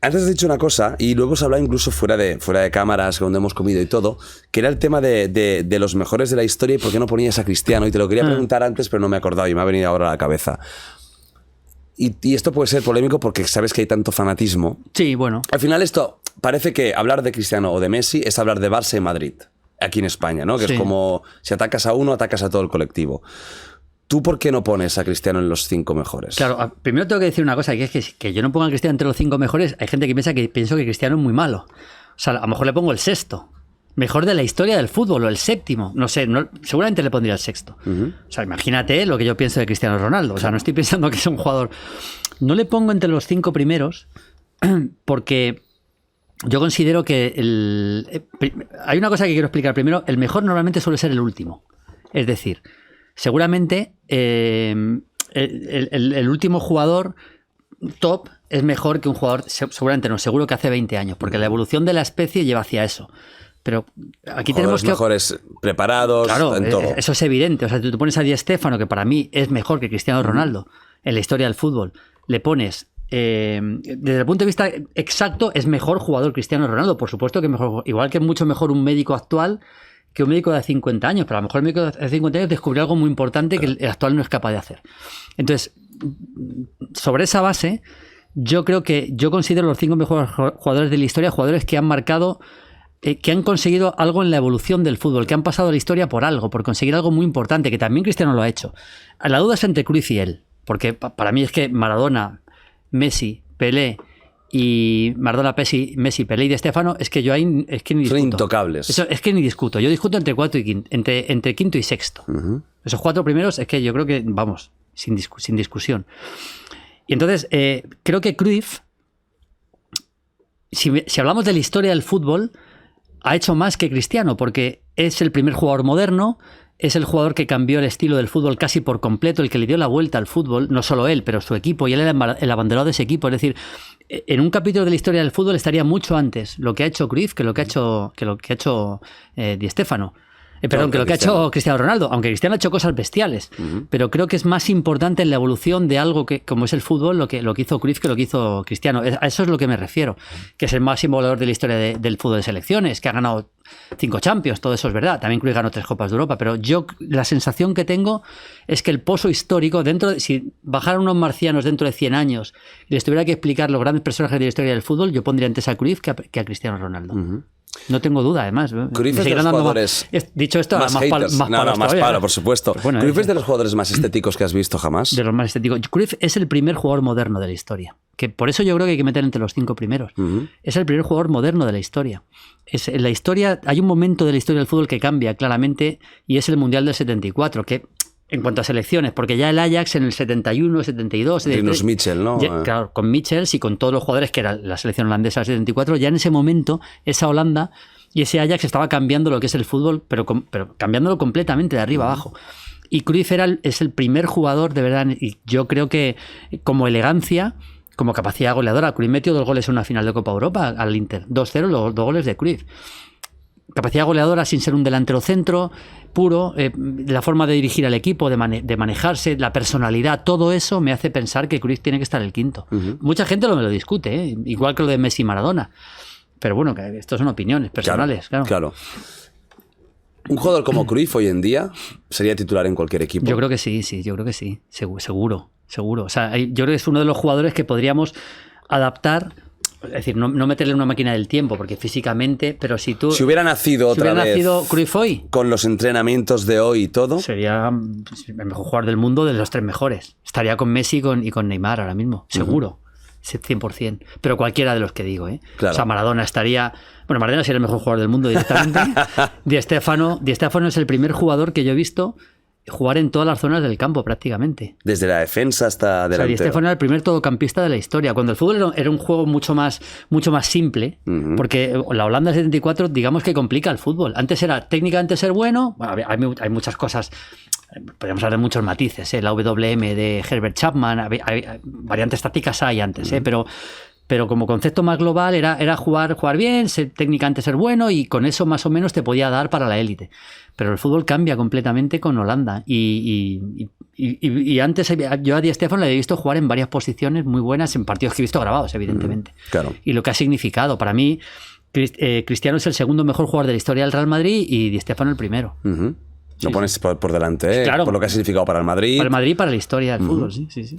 Antes has dicho una cosa, y luego hemos hablado incluso fuera de cámaras, donde hemos comido y todo, que era el tema de los mejores de la historia y por qué no ponías a Cristiano. Y te lo quería preguntar antes, pero no me he acordado y me ha venido ahora a la cabeza. Y esto puede ser polémico porque sabes que hay tanto fanatismo. Sí, bueno. Al final esto parece que hablar de Cristiano o de Messi es hablar de Barça y Madrid, aquí en España, ¿no? Que es como si atacas a uno, atacas a todo el colectivo. ¿Tú por qué no pones a Cristiano en los 5 mejores? Claro, primero tengo que decir una cosa, que es que yo no pongo a Cristiano entre los 5 mejores. Hay gente que pienso que Cristiano es muy malo. O sea, a lo mejor le pongo el 6º. Mejor de la historia del fútbol, o el 7º. No sé, seguramente le pondría el 6º. O sea, imagínate lo que yo pienso de Cristiano Ronaldo. O sea, no estoy pensando que es un jugador... No le pongo entre los 5 primeros porque yo considero que... Hay una cosa que quiero explicar primero. El mejor normalmente suele ser el último. Es decir... Seguramente el último jugador top es mejor que un jugador, seguramente no, seguro que hace 20 años, porque la evolución de la especie lleva hacia eso. Pero aquí tenemos que... mejores preparados, claro, en todo. Eso es evidente. O sea, tú pones a Di Stéfano, que para mí es mejor que Cristiano Ronaldo en la historia del fútbol, le pones... desde el punto de vista exacto, es mejor jugador Cristiano Ronaldo. Por supuesto que mejor, igual que es mucho mejor un médico actual que un médico de 50 años, pero a lo mejor el médico de 50 años descubrió algo muy importante que el actual no es capaz de hacer. Entonces, sobre esa base, yo considero los 5 mejores jugadores de la historia, jugadores que han marcado, que han conseguido algo en la evolución del fútbol, que han pasado la historia por algo, por conseguir algo muy importante, que también Cristiano lo ha hecho. La duda es entre Cruyff y él, porque para mí es que Maradona, Messi, Pelé... Y Maradona, Messi, Pelé y Di Stéfano, es que yo ahí es que ni discuto. Son intocables. Eso, es que ni discuto. Yo discuto entre cuarto y quinto, entre quinto y sexto. Esos 4 primeros es que yo creo que, vamos, sin discusión. Y entonces, creo que Cruyff, si hablamos de la historia del fútbol, ha hecho más que Cristiano, porque es el primer jugador moderno, es el jugador que cambió el estilo del fútbol casi por completo, el que le dio la vuelta al fútbol, no solo él, pero su equipo, y él era el abanderado de ese equipo. Es decir, en un capítulo de la historia del fútbol estaría mucho antes lo que ha hecho Cruyff que lo que ha hecho Di Stéfano. Perdón, que lo que ha hecho Cristiano Ronaldo, aunque Cristiano ha hecho cosas bestiales, pero creo que es más importante en la evolución de algo que, como es el fútbol, lo que hizo Cruyff que lo que hizo Cristiano. A eso es lo que me refiero, que es el máximo goleador de la historia del fútbol de selecciones, que ha ganado 5 Champions, todo eso es verdad. También Cruyff ganó 3 Copas de Europa, pero yo la sensación que tengo es que el pozo histórico, si bajaran unos marcianos dentro de 100 años y les tuviera que explicar los grandes personajes de la historia del fútbol, yo pondría antes a Cruyff que a Cristiano Ronaldo. No tengo duda, además. Cruyff es de los jugadores dicho esto, más palo, por supuesto. Bueno, Cruyff es de los jugadores más estéticos que has visto jamás. De los más estéticos. Cruyff es el primer jugador moderno de la historia. Que por eso yo creo que hay que meter entre los 5 primeros. Es el primer jugador moderno de la historia. En la historia, hay un momento de la historia del fútbol que cambia claramente y es el Mundial del 74, que en cuanto a selecciones, porque ya el Ajax en el 71, 72... Rinus Michel, ¿no? Ya, claro, con Michels y con todos los jugadores que era la selección holandesa del 74, ya en ese momento, esa Holanda y ese Ajax estaba cambiando lo que es el fútbol, pero cambiándolo completamente de arriba abajo. Y Cruyff es el primer jugador, de verdad, y yo creo que como elegancia, como capacidad goleadora, Cruyff metió 2 goles en una final de Copa Europa al Inter, 2-0, los 2 goles de Cruyff. Capacidad goleadora sin ser un delantero centro puro, la forma de dirigir al equipo, de manejarse, la personalidad, todo eso me hace pensar que Cruyff tiene que estar el quinto. Mucha gente me lo discute, igual que lo de Messi y Maradona. Pero bueno, que esto son opiniones personales. Claro. Un jugador como Cruyff hoy en día sería titular en cualquier equipo. Yo creo que sí, yo creo que sí. Seguro. O sea, yo creo que es uno de los jugadores que podríamos adaptar. Es decir, no meterle en una máquina del tiempo, porque físicamente, pero si hubiera nacido otra vez Cruyff hoy, con los entrenamientos de hoy y todo, sería el mejor jugador del mundo, de los 3 mejores. Estaría con Messi y con Neymar ahora mismo, seguro. 100%. Pero cualquiera de los que digo, Claro. O sea, Maradona estaría... Bueno, Maradona sería el mejor jugador del mundo directamente. Di Stéfano es el primer jugador que yo he visto jugar en todas las zonas del campo prácticamente. Desde la defensa hasta delantero. Di Stéfano era el primer todocampista de la historia. Cuando el fútbol era un juego mucho más simple, porque la Holanda del 74 digamos que complica el fútbol. Antes era técnicamente ser bueno, hay muchas cosas, podríamos hablar de muchos matices, la WM de Herbert Chapman, variantes tácticas hay antes, pero Pero como concepto más global era jugar bien, técnicamente ser bueno, y con eso más o menos te podía dar para la élite. Pero el fútbol cambia completamente con Holanda. Y antes yo a Di Stéfano le he visto jugar en varias posiciones muy buenas en partidos que he visto grabados, evidentemente. Claro. Y lo que ha significado. Para mí, Cristiano es el segundo mejor jugador de la historia del Real Madrid y Di Stéfano el primero. Lo pones por delante, Claro. por lo que ha significado para el Madrid. Para el Madrid y para la historia del fútbol, sí.